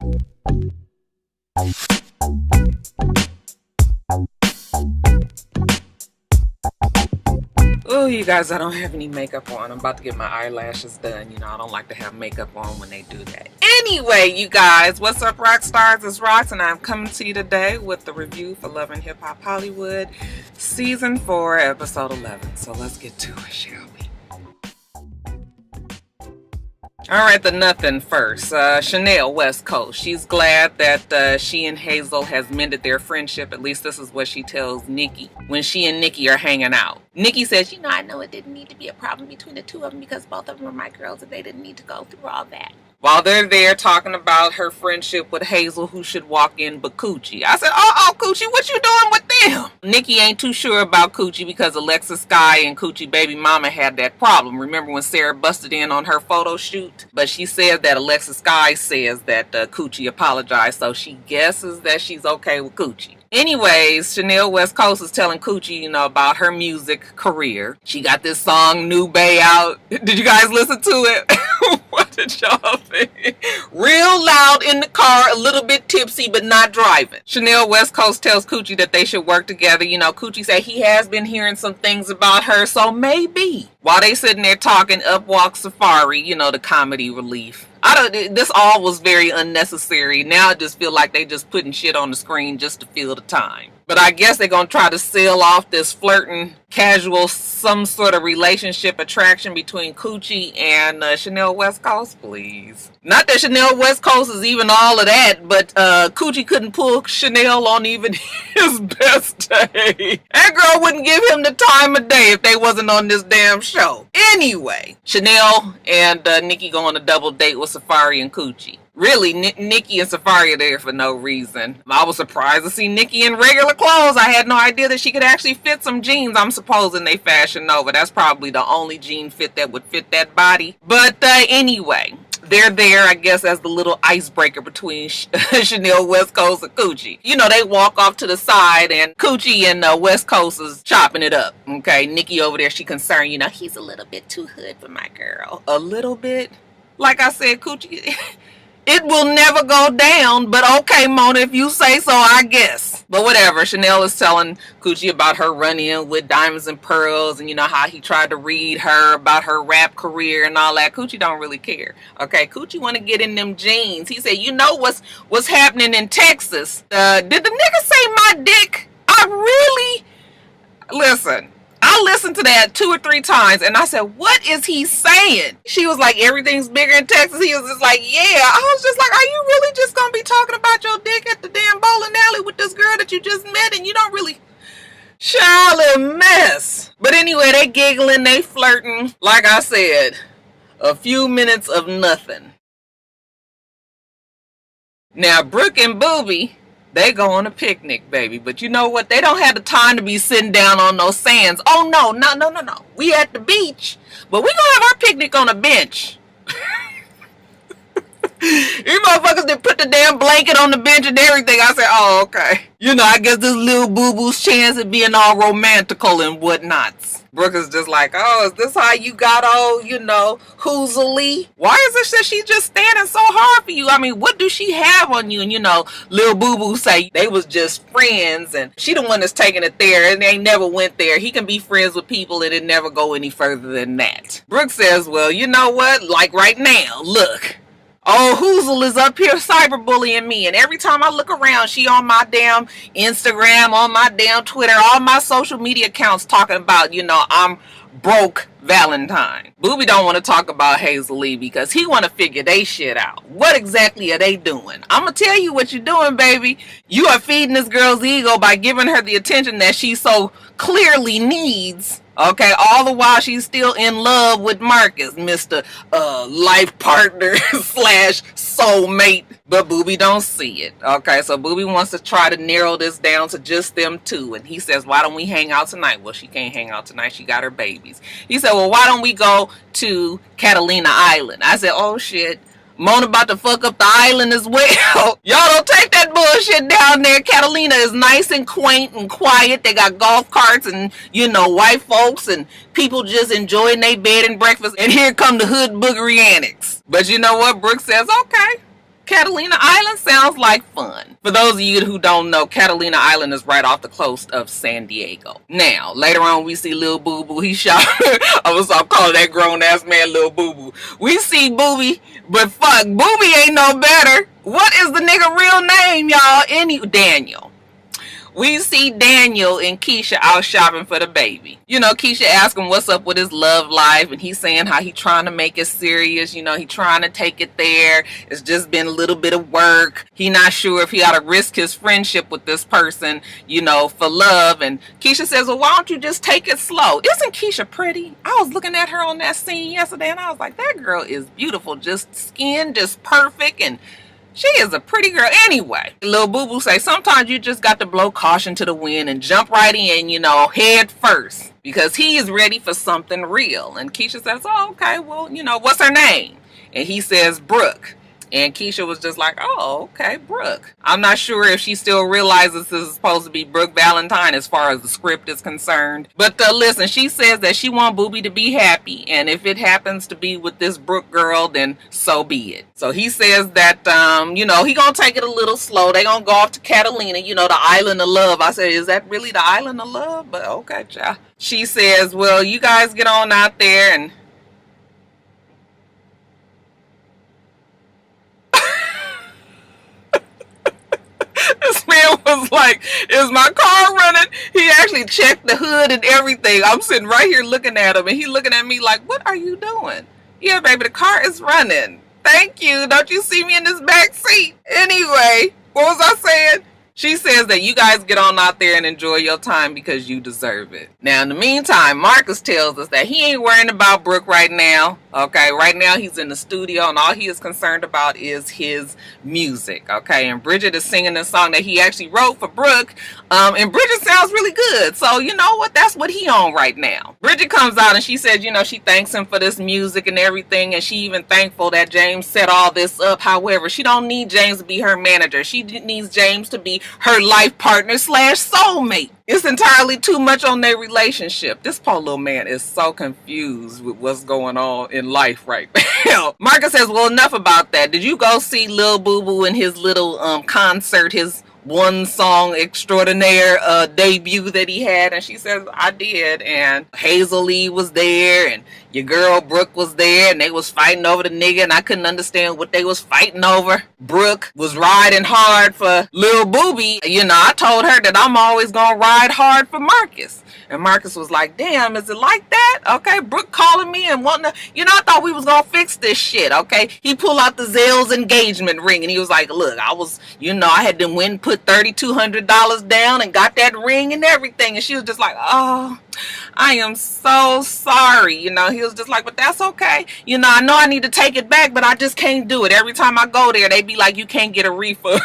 Oh, you guys, I don't have any makeup on. I'm about to get my eyelashes done. You know, I don't like to have makeup on when they do that. Anyway, you guys, what's up, rock stars? It's Rox, and I'm coming to you today with the review for Love and Hip Hop Hollywood, Season 4, Episode 11. So let's get to it, shall we? Alright, the nothing first. Chanel, West Coast. She's glad that she and Hazel has mended their friendship. At least this is what she tells Nikki when she and Nikki are hanging out. Nikki says, I know it didn't need to be a problem between the two of them because both of them were my girls and they didn't need to go through all that. While they're there talking about her friendship with Hazel, who should walk in but Coochie. I said, Coochie, what you doing with them? Nikki ain't too sure about Coochie because Alexis Sky and Coochie baby mama had that problem. Remember when Sarah busted in on her photo shoot? But she said that Alexis Sky says that Coochie apologized, so she guesses that she's okay with Coochie. Anyways, Chanel West Coast is telling Coochie, about her music career. She got this song, New Bay, out. Did you guys listen to it? What did y'all think? Real loud in the car, a little bit tipsy, but not driving. Chanel West Coast tells Coochie that they should work together. Coochie said he has been hearing some things about her, so maybe. While they sitting there talking, up walks Safari, the comedy relief. This all was very unnecessary. Now I just feel like they just putting shit on the screen just to fill the time. But I guess they're going to try to sell off this flirting, casual, some sort of relationship attraction between Coochie and Chanel West Coast, please. Not that Chanel West Coast is even all of that, but Coochie couldn't pull Chanel on even his best day. That girl wouldn't give him the time of day if they wasn't on this damn show. Anyway, Chanel and Nikki go on a double date with Safari and Coochie. Really, Nikki and Safari are there for no reason. I was surprised to see Nikki in regular clothes. I had no idea that she could actually fit some jeans. I'm supposing they Fashion Nova. That's probably the only jean fit that would fit that body. But anyway, they're there, I guess, as the little icebreaker between Chanel West Coast and Coochie. They walk off to the side and Coochie and West Coast is chopping it up. Okay, Nikki over there, she concerned, he's a little bit too hood for my girl. A little bit? Like I said, Coochie... It will never go down, but okay, Mona, if you say so, I guess. But whatever, Chanel is telling Coochie about her run-in with Diamonds and Pearls and how he tried to read her about her rap career and all that. Coochie don't really care. Okay, Coochie want to get in them jeans. He said, what's happening in Texas? Did the nigga say my dick? Listen. I listened to that 2 or 3 times and I said, what is he saying? She was like, everything's bigger in Texas. He was just like, yeah. I was just like, are you really just going to be talking about your dick at the damn bowling alley with this girl that you just met and you don't really... Charlie mess. But anyway, they giggling, they flirting. Like I said, a few minutes of nothing. Now, Brooke and Booby... they go on a picnic, baby. But you know what? They don't have the time to be sitting down on those sands. Oh, no. We at the beach. But we gonna have our picnic on a bench. You motherfuckers did put the damn blanket on the bench and everything. I said, oh, okay. I guess this little boo-boo's chance of being all romantical and whatnots. Brooke is just like, oh, is this how you got all, hoozily? Why is it that she just standing so hard for you? I mean, what do she have on you? And, Lil Boo Boo say they was just friends and she the one that's taking it there and they never went there. He can be friends with people and it never go any further than that. Brooke says, well, you know what? Like right now, look. Oh, Hoozle is up here cyberbullying me. And every time I look around, she on my damn Instagram, on my damn Twitter, all my social media accounts talking about, I'm broke Valentine. Booby don't want to talk about Hazel Lee because he want to figure they shit out. What exactly are they doing? I'm going to tell you what you're doing, baby. You are feeding this girl's ego by giving her the attention that she so clearly needs. Okay, all the while she's still in love with Marcus, Mr. Life partner / soulmate. But Booby don't see it. Okay, so Booby wants to try to narrow this down to just them two. And he says, why don't we hang out tonight? Well, she can't hang out tonight. She got her babies. He said, well, why don't we go to Catalina Island? I said, oh, shit. Mona about to fuck up the island as well. Y'all don't take that bullshit down there. Catalina is nice and quaint and quiet. They got golf carts and, white folks and people just enjoying their bed and breakfast. And here come the hood boogery annex. But you know what? Brooke says, okay. Catalina Island sounds like fun. For those of you who don't know, Catalina Island is right off the coast of San Diego. Now, later on, we see Lil Boo Boo. He shot. I was calling that grown ass man Lil Boo Boo. We see Booby, but fuck, Booby ain't no better. What is the nigga real name, y'all? Daniel. We see Daniel and Keisha out shopping for the baby. You know, Keisha asked him what's up with his love life, and he's saying how he trying to make it serious. You know, he trying to take it there. It's just been a little bit of work. He not sure if he ought to risk his friendship with this person, you know, for love. And Keisha says, well, why don't you just take it slow? Isn't Keisha pretty? I was looking at her on that scene yesterday, and I was like, that girl is beautiful. Just skin, just perfect, and she is a pretty girl anyway. Lil Boo Boo say sometimes you just got to blow caution to the wind and jump right in, you know, head first, because he is ready for something real. And Keisha says, oh, okay, well, you know, what's her name? And he says, Brooke. And Keisha was just like, oh, okay, Brooke. I'm not sure if she still realizes this is supposed to be Brooke Valentine as far as the script is concerned. But listen, she says that she wants Booby to be happy. And if it happens to be with this Brooke girl, then so be it. So he says that, you know, he gonna take it a little slow. They gonna go off to Catalina, you know, the island of love. I said, is that really the island of love? But okay, child. She says, well, you guys get on out there and this man was like, is my car running? He actually checked the hood and everything. I'm sitting right here looking at him, and he looking at me like, what are you doing? Yeah, baby, the car is running. Thank you. Don't you see me in this back seat? Anyway, what was I saying? She says that you guys get on out there and enjoy your time because you deserve it. Now, in the meantime, Marcus tells us that he ain't worrying about Brooke right now. Okay, right now he's in the studio and all he is concerned about is his music. Okay, and Bridget is singing the song that he actually wrote for Brooke. And Bridget sounds really good. So, you know what? That's what he on right now. Bridget comes out and she says, you know, she thanks him for this music and everything. And she even thankful that James set all this up. However, she don't need James to be her manager. She needs James to be her life partner / soulmate. It's entirely too much on their relationship. This poor little man is so confused with what's going on in life right now. Marcus says, well, enough about that. Did you go see Lil Boo Boo in his little concert, his one song extraordinaire debut that he had? And she says, I did. And Hazel Lee was there and your girl Brooke was there, and they was fighting over the nigga, and I couldn't understand what they was fighting over. Brooke was riding hard for Lil Booby. You know, I told her that I'm always gonna ride hard for Marcus. And Marcus was like, damn, is it like that? Okay, Brooke calling me and wanting to, you know, I thought we was gonna fix this shit, okay? He pulled out the Zell's engagement ring and he was like, look, I was, you know, I had to put $3,200 down and got that ring and everything. And she was just like, oh, I am so sorry. You know, he was just like, but that's okay. You know I need to take it back, but I just can't do it. Every time I go there, they be like, you can't get a refund.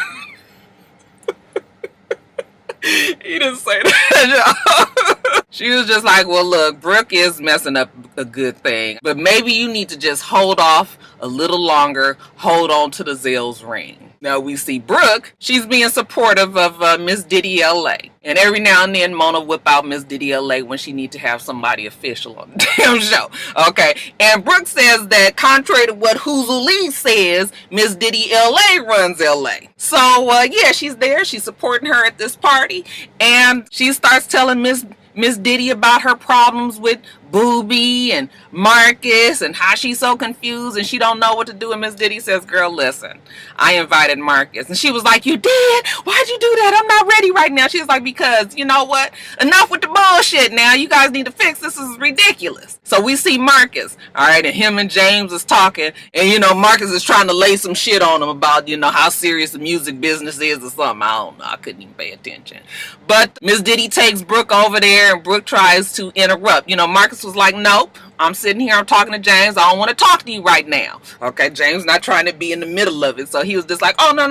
He didn't say that. She was just like, well, look, Brooke is messing up a good thing, but maybe you need to just hold off a little longer, hold on to the Zell's ring. Now we see Brooke, she's being supportive of Miss Diddy LA. And every now and then Mona whip out Miss Diddy LA when she need to have somebody official on the damn show. Okay. And Brooke says that contrary to what Hoozle Lee says, Miss Diddy LA runs LA. So yeah, she's there. She's supporting her at this party. And she starts telling Miss Diddy about her problems with Booby and Marcus and how she's so confused and she don't know what to do. And Miss Diddy says, girl, listen, I invited Marcus. And she was like, you did? Why'd you do that? I'm not ready right now. She was like, because you know what? Enough with the bullshit now. You guys need to fix this. This is ridiculous. So we see Marcus, all right, and him and James is talking. And, you know, Marcus is trying to lay some shit on him about, you know, how serious the music business is or something. I don't know. I couldn't even pay attention. But Miss Diddy takes Brooke over there and Brooke tries to interrupt. You know, Marcus was like, nope, I'm sitting here, I'm talking to James, I don't want to talk to you right now. Okay, James not trying to be in the middle of it. So he was just like, oh, no,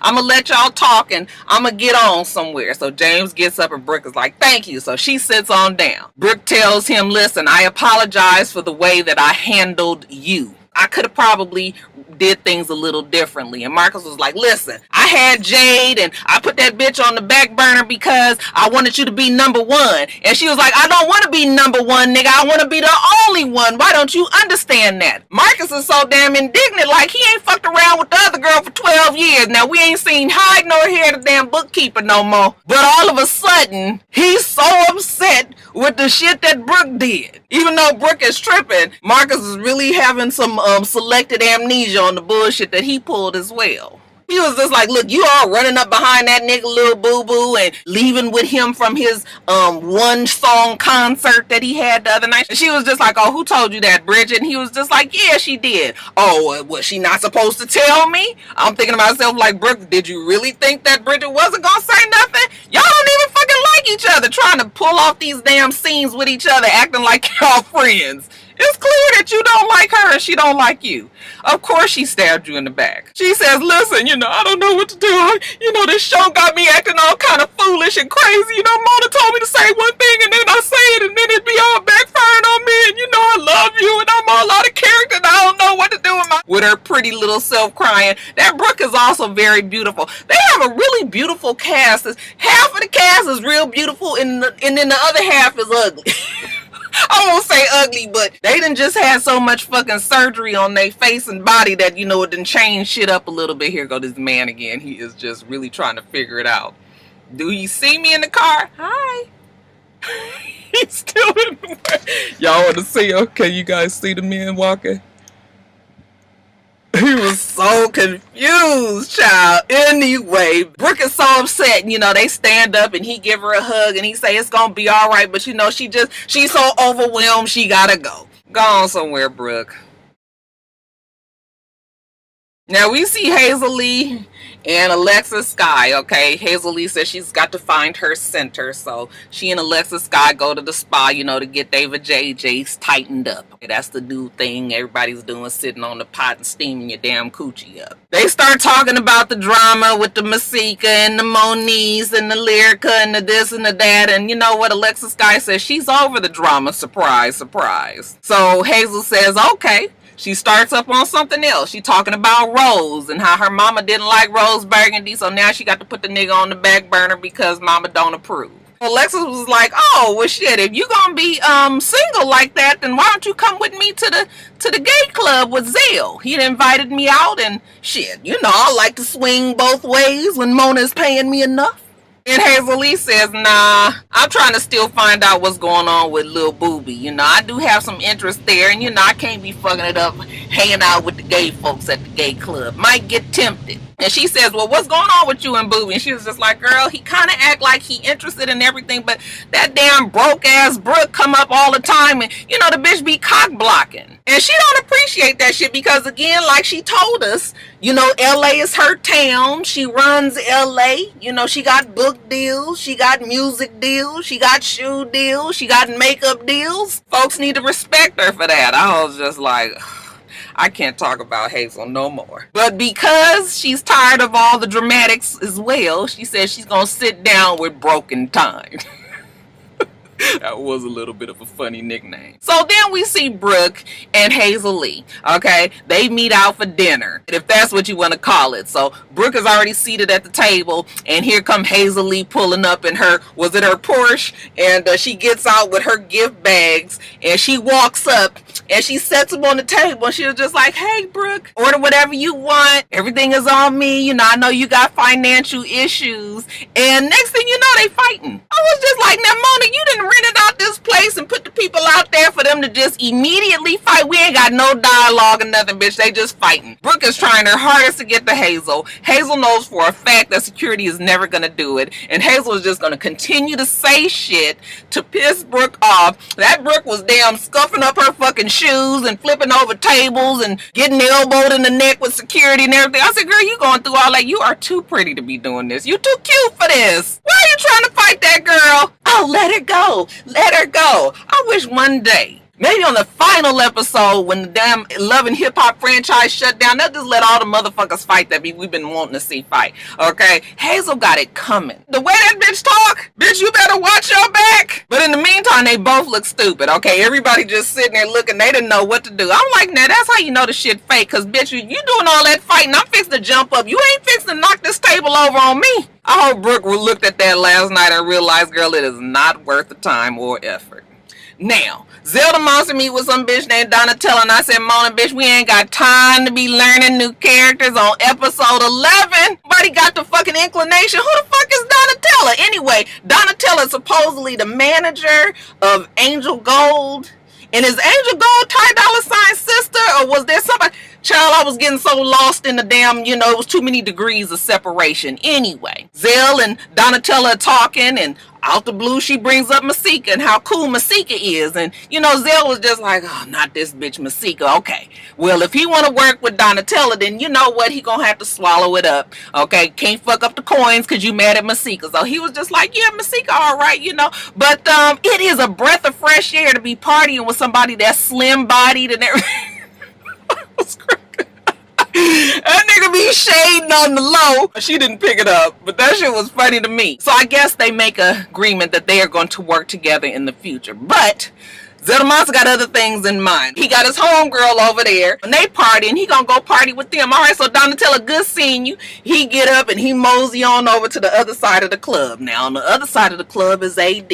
I'm gonna let y'all talk and I'm gonna get on somewhere. So James gets up and Brooke is like, thank you. So she sits on down. Brooke tells him, listen, I apologize for the way that I handled you. I could have probably did things a little differently. And Marcus was like, listen, I I had Jade and I put that bitch on the back burner because I wanted you to be number one. And she was like, I don't want to be number one, nigga. I want to be the only one. Why don't you understand that? Marcus is so damn indignant, like he ain't fucked around with the other girl for 12 years. Now, we ain't seen hide nor hair the damn bookkeeper no more. But all of a sudden, he's so upset with the shit that Brooke did. Even though Brooke is tripping, Marcus is really having some selected amnesia on the bullshit that he pulled as well. He was just like, look, you all running up behind that nigga Lil Boo Boo and leaving with him from his one song concert that he had the other night. And she was just like, oh, who told you that, Bridget? And he was just like, yeah, she did. Oh, was she not supposed to tell me? I'm thinking to myself like, Brooke, did you really think that Bridget wasn't gonna say nothing? Y'all don't even fucking like each other, trying to pull off these damn scenes with each other, acting like y'all friends. It's clear that you don't like her and she don't like you. Of course she stabbed you in the back. She says, listen, I don't know what to do. This show got me acting all kind of foolish and crazy. Mona told me to say one thing and then I say it and then it'd be all backfiring on me. And I love you and I'm all out of character and I don't know what to do with her pretty little self crying. That Brooke is also very beautiful. They have a really beautiful cast. Half of the cast is real beautiful and then the other half is ugly. I won't say ugly, but they done just had so much fucking surgery on their face and body that, it done changed shit up a little bit. Here go this man again. He is just really trying to figure it out. Do you see me in the car? Hi. He's still in the way. Y'all want to see him? Can you guys see the man walking? He was so confused, child. Anyway, Brooke is so upset. They stand up and he give her a hug and he say it's gonna be all right. But she's so overwhelmed she gotta go. Go on somewhere, Brooke. Now we see Hazel Lee and Alexis Sky, okay? Hazel Lee says she's got to find her center. So she and Alexis Sky go to the spa, to get their JJs tightened up. Okay, that's the new thing everybody's doing, sitting on the pot and steaming your damn coochie up. They start talking about the drama with the Masika and the Moniz and the Lyrica and the this and the that. And you know what? Alexis Sky says she's over the drama. Surprise, surprise. So Hazel says, okay. She starts up on something else. She talking about Rose and how her mama didn't like Rose Burgundy, so now she got to put the nigga on the back burner because mama don't approve. Alexis was like, oh, well shit, if you gonna be single like that, then why don't you come with me to the gay club with Zell? He invited me out and shit, I like to swing both ways when Mona's paying me enough. And Hazel Lee says, nah, I'm trying to still find out what's going on with Lil Booby. I do have some interest there, and I can't be fucking it up hanging out with the gay folks at the gay club. Might get tempted. And she says, well, what's going on with you and Booby? And she was just like, girl, he kind of act like he interested in everything, but that damn broke-ass Brooke come up all the time, and, the bitch be cock-blocking. And she don't appreciate that shit because, again, like she told us, L.A. is her town. She runs L.A. She got book deals. She got music deals. She got shoe deals. She got makeup deals. Folks need to respect her for that. I was just like, I can't talk about Hazel no more. But because she's tired of all the dramatics as well, she says she's going to sit down with Broken Time. That was a little bit of a funny nickname. So then we see Brooke and Hazel Lee. Okay, they meet out for dinner, if that's what you want to call it. So Brooke is already seated at the table, and here come Hazel Lee pulling up in her, was it her Porsche? And she gets out with her gift bags, and she walks up and she sets them on the table. And she was just like, hey, Brooke, order whatever you want. Everything is on me. I know you got financial issues. And next thing you know, they fighting. I was just like, now, Mona, you didn't rented out this place and put the people out there for them to just immediately fight. We ain't got no dialogue or nothing, bitch. They just fighting. Brooke is trying her hardest to get to Hazel. Hazel knows for a fact that security is never going to do it. And Hazel is just going to continue to say shit to piss Brooke off. That Brooke was damn scuffing up her fucking shoes and flipping over tables and getting elbowed in the neck with security and everything. I said, girl, you going through all that. You are too pretty to be doing this. You too cute for this. Why are you trying to fight that girl? Oh, let her go. Let her go. I wish one day Maybe on the final episode when the damn Love and Hip Hop franchise shut down, they'll just let all the motherfuckers fight that we've been wanting to see fight. Okay? Hazel got it coming. The way that bitch talk, bitch, you better watch your back. But in the meantime, they both look stupid. Okay? Everybody just sitting there looking. They didn't know what to do. I'm like, nah, that's how you know the shit fake. Cause bitch, you doing all that fighting. I'm fixing to jump up. You ain't fixing to knock this table over on me. I hope Brooke looked at that last night and realized, girl, it is not worth the time or effort. Now, Zelda Monster meet with some bitch named Donatella, and I said, Mona, bitch, we ain't got time to be learning new characters on episode 11. Nobody got the fucking inclination. Who the fuck is Donatella? Anyway, Donatella is supposedly the manager of Angel Gold. And is Angel Gold Ty Dolla $ign's sister, or was there somebody? Child, I was getting so lost in the damn, it was too many degrees of separation. Anyway, Zell and Donatella are talking, and out the blue, she brings up Masika and how cool Masika is. And, Zell was just like, oh, not this bitch Masika. Okay, well, if he want to work with Donatella, then you know what? He gonna have to swallow it up. Okay, can't fuck up the coins because you mad at Masika. So he was just like, yeah, Masika, all right, But it is a breath of fresh air to be partying with somebody that's slim-bodied and everything. That nigga be shading on the low. She didn't pick it up, but that shit was funny to me. So I guess they make an agreement that they are going to work together in the future. But Zeldamonster got other things in mind. He got his homegirl over there, and they party, and he gonna go party with them. All right, so Donatella, good seeing you. He get up and he mosey on over to the other side of the club. Now, on the other side of the club is AD.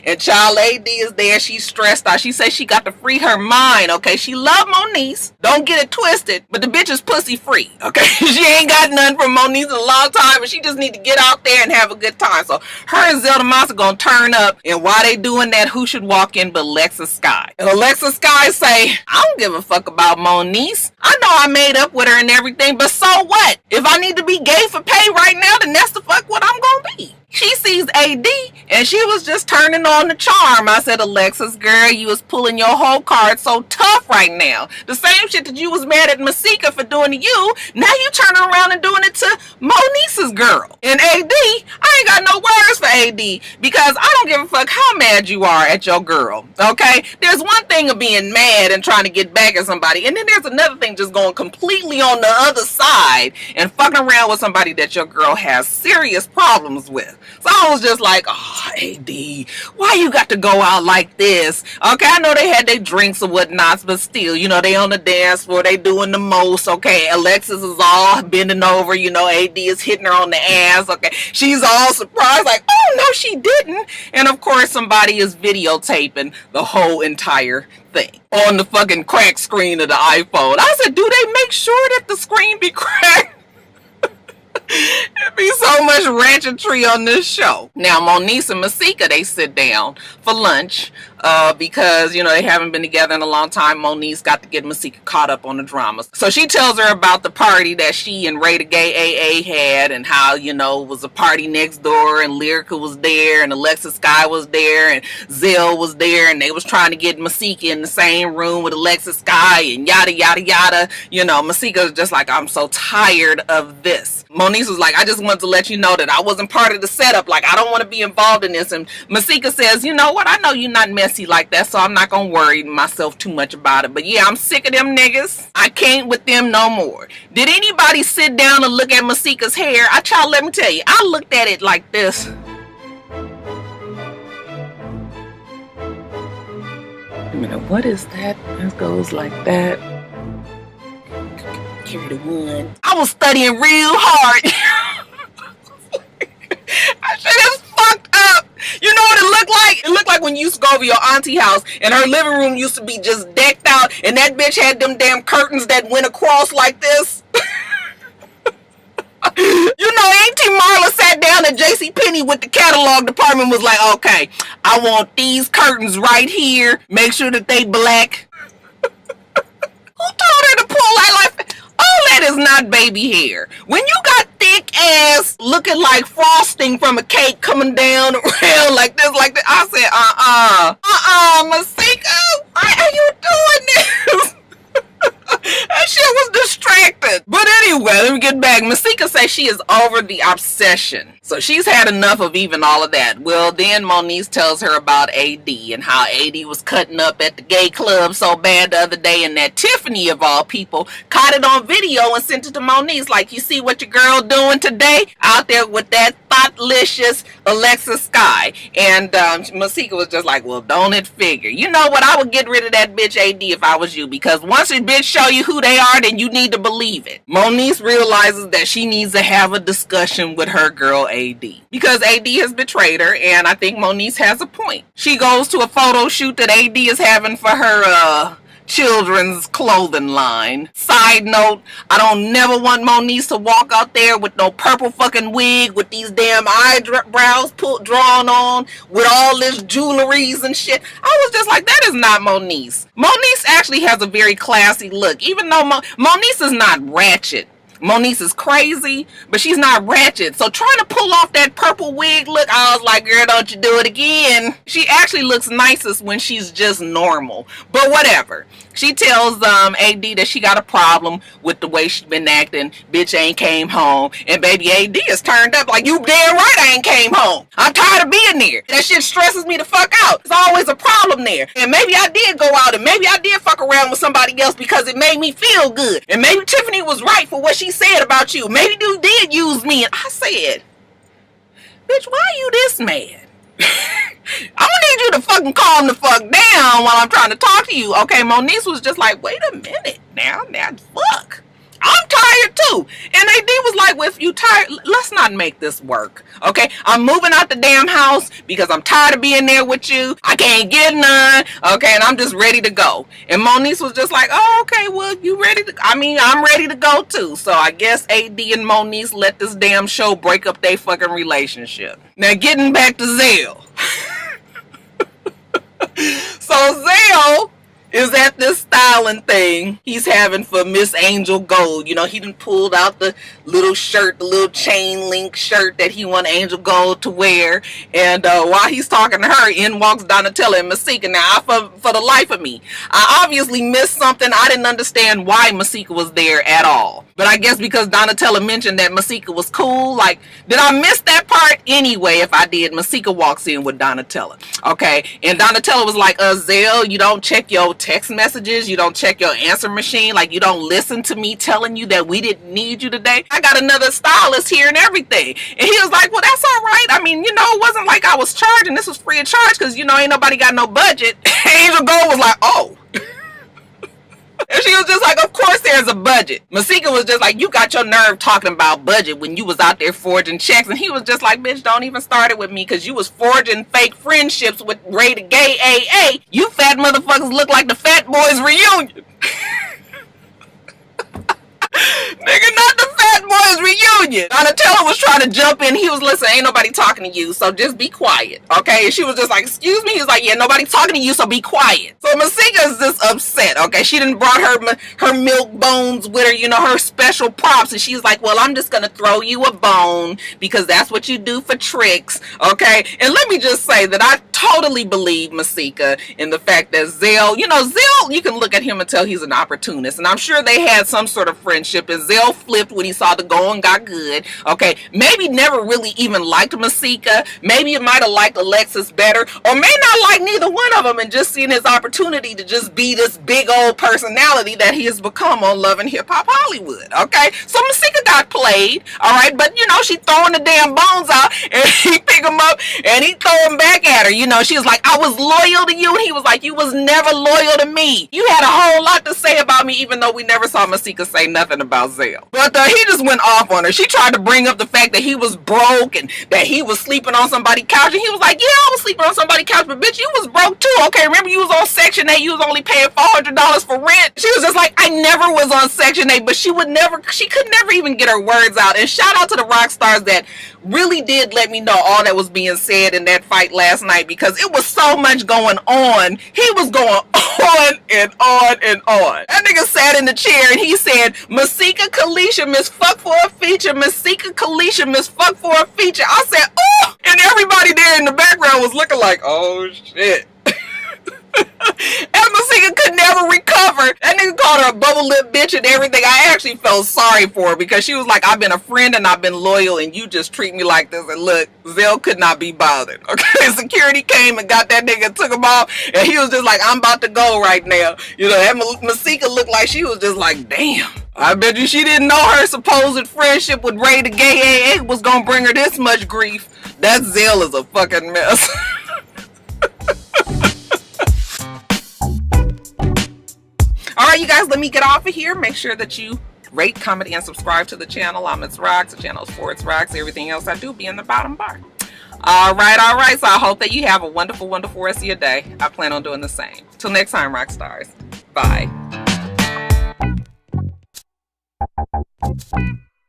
And child AD is there. She's stressed out. She says she got to free her mind, okay? She love Moniece. Don't get it twisted, but the bitch is pussy free, okay? She ain't got nothing from Moniece in a long time, but she just need to get out there and have a good time. So her and Zeldamonster gonna turn up, and while they doing that, who should walk in but Alexis Sky? And Alexis Sky say, I don't give a fuck about Moniece. I know I made up with her and everything, but so what? If I need to be gay for pay right now, then that's the fuck what I'm gonna be. She sees AD, and she was just turning on the charm. I said, Alexis, girl, you was pulling your whole card so tough right now. The same shit that you was mad at Masika for doing to you, now you turning around and doing it to Moniece's girl. And AD, I ain't got no words for AD, because I don't give a fuck how mad you are at your girl, okay? There's one thing of being mad and trying to get back at somebody, and then there's another thing just going completely on the other side and fucking around with somebody that your girl has serious problems with. So I was just like, oh, AD, why you got to go out like this? Okay, I know they had their drinks or whatnots, but still, they on the dance floor, they doing the most, okay? Alexis is all bending over, AD is hitting her on the ass, okay? She's all surprised, like, oh, no, she didn't. And of course, somebody is videotaping the whole entire thing on the fucking cracked screen of the iPhone. I said, do they make sure that the screen be cracked? It'd be so much ratchetry on this show. Now, Moniece and Masika, they sit down for lunch because, they haven't been together in a long time. Moniece got to get Masika caught up on the dramas. So she tells her about the party that she and Ray the Gay AA had and how, it was a party next door and Lyrica was there and Alexis Sky was there and Zell was there and they was trying to get Masika in the same room with Alexis Sky and yada, yada, yada. Masika was just like, I'm so tired of this. Moniece was like, I just wanted to let you know that I wasn't part of the setup. Like, I don't want to be involved in this. And Masika says, you know what? I know you're not messy like that, so I'm not going to worry myself too much about it. But yeah, I'm sick of them niggas. I can't with them no more. Did anybody sit down and look at Masika's hair? Child, let me tell you, I looked at it like this. Wait a minute, what is that? It goes like that. Carry the one. I was studying real hard. I shit is fucked up. You know what it looked like? It looked like when you used to go over your auntie house and her living room used to be just decked out and that bitch had them damn curtains that went across like this. Auntie Marla sat down at JCPenney with the catalog department, was like, okay, I want these curtains right here. Make sure that they black. Who told her to pull like all that is not baby hair. When you got thick ass looking like frosting from a cake coming down around like this, I said, Masika, why are you doing this? That shit was distracted. But anyway, let me get back. Masika says she is over the obsession. So she's had enough of even all of that. Well, then Moniece tells her about AD and how AD was cutting up at the gay club so bad the other day, and that Tiffany, of all people, caught it on video and sent it to Moniece. Like, you see what your girl doing today? Out there with that thoughtlicious Alexis Sky. And Masika was just like, well, don't it figure. You know what? I would get rid of that bitch AD if I was you, because once a bitch show you who they are, then you need to believe it. Moniece realizes that she needs to have a discussion with her girl AD, because AD has betrayed her, and I think Moniece has a point. She goes to a photo shoot that AD is having for her children's clothing line. Side note, I don't never want Moniece to walk out there with no purple fucking wig with these damn eyebrows drawn on with all this jewelries and shit. I was just like, that is not Moniece. Moniece actually has a very classy look, even though Moniece is not ratchet. Moniece is crazy, but she's not ratchet. So trying to pull off that purple wig look, I was like, girl, don't you do it again. She actually looks nicest when she's just normal. But whatever. She tells AD that she got a problem with the way she's been acting. Bitch ain't came home. And baby AD is turned up like, you damn right I ain't came home. I'm tired of being there. That shit stresses me the fuck out. There's always a problem there. And maybe I did go out and maybe I did fuck around with somebody else because it made me feel good. And maybe Tiffany was right for what she said about you. Maybe you did use me. And I said, bitch, why are you this mad? I'm gonna need you to fucking calm the fuck down while I'm trying to talk to you. Okay, Moniece was just like, wait a minute now fuck. I'm tired too. And AD was like, well, if you tired, let's not make this work. Okay, I'm moving out the damn house because I'm tired of being there with you. I can't get none. Okay, and I'm just ready to go. And Moniece was just like, oh, okay, well, you ready to, I'm ready to go too. So I guess AD and Moniece let this damn show break up their fucking relationship. Now getting back to Zell. So Zell is at this styling thing he's having for Miss Angel Gold. You know, he done pulled out the little shirt, the little chain link shirt that he wanted Angel Gold to wear. And while he's talking to her, in walks Donatella and Masika. Now, for the life of me, I obviously missed something. I didn't understand why Masika was there at all. But I guess because Donatella mentioned that Masika was cool. Like, did I miss that part? Anyway, if I did, Masika walks in with Donatella. Okay, and Donatella was like, Zell, you don't check your text messages, you don't check your answer machine, like you don't listen to me telling you that we didn't need you today. I got another stylist here and everything. And he was like, well, that's all right. I mean, you know, it wasn't like I was charging. This was free of charge because, you know, ain't nobody got no budget. Angel Gold was like, oh. And she was just like, of course there's a budget. Masika was just like, you got your nerve talking about budget when you was out there forging checks. And he was just like, bitch, don't even start it with me because you was forging fake friendships with Rated Gay AA. You fat motherfuckers look like the Fat Boys reunion. Nigga, not the Fat Boys reunion. Donatella was trying to jump in. He was, listen, ain't nobody talking to you, so just be quiet, okay? And she was just like, excuse me? He was like, yeah, nobody talking to you, so be quiet. So Masika's just upset, okay? She done brought her milk bones with her, you know, her special props, and she's like, well, I'm just gonna throw you a bone because that's what you do for tricks, okay? And let me just say that I totally believe Masika in the fact that Zell, you know, Zell, you can look at him and tell he's an opportunist, and I'm sure they had some sort of friendship, and Zell flipped when he saw the going got good, okay? Maybe never really even liked Masika, maybe it might have liked Alexis better, or may not like neither one of them, and just seeing his opportunity to just be this big old personality that he has become on Love and Hip Hop Hollywood, okay? So Masika got played, all right, but you know, she throwing the damn bones out, and he pick them up, and he throw them back at her, you know, she was like, I was loyal to you, and he was like, you was never loyal to me. You had a whole lot to say about me, even though we never saw Masika say nothing about Zell. But he just went off on her. She tried to bring up the fact that he was broke and that he was sleeping on somebody's couch, and he was like, yeah, I was sleeping on somebody's couch, but bitch, you was broke too, okay? Remember you was on Section 8, you was only paying $400 for rent. She was just like, I never was on Section 8, but she could never even get her words out. And shout out to the rock stars that really did let me know all that was being said in that fight last night, because it was so much going on. He was going on and on and on. That nigga sat in the chair and he said, Masika Kalisha miss fuck for a feature. Masika Kalisha miss fuck for a feature. I said, oh! And everybody there in the background was looking like, oh shit. And Masika could never recover. That nigga called her a bubble lip bitch and everything. I actually felt sorry for her because she was like, I've been a friend and I've been loyal and you just treat me like this. And look, Zell could not be bothered. Okay, security came and got that nigga and took him off, and he was just like, I'm about to go right now. You know, that Masika looked like she was just like, damn. I bet you she didn't know her supposed friendship with Ray the gay AA was gonna bring her this much grief. That Zell is a fucking mess. Alright, you guys, let me get off of here. Make sure that you rate, comment, and subscribe to the channel. I'm itsrox. The channel is for itsrox. Everything else I do be in the bottom bar. Alright. So I hope that you have a wonderful, wonderful rest of your day. I plan on doing the same. Till next time, rock stars. Bye.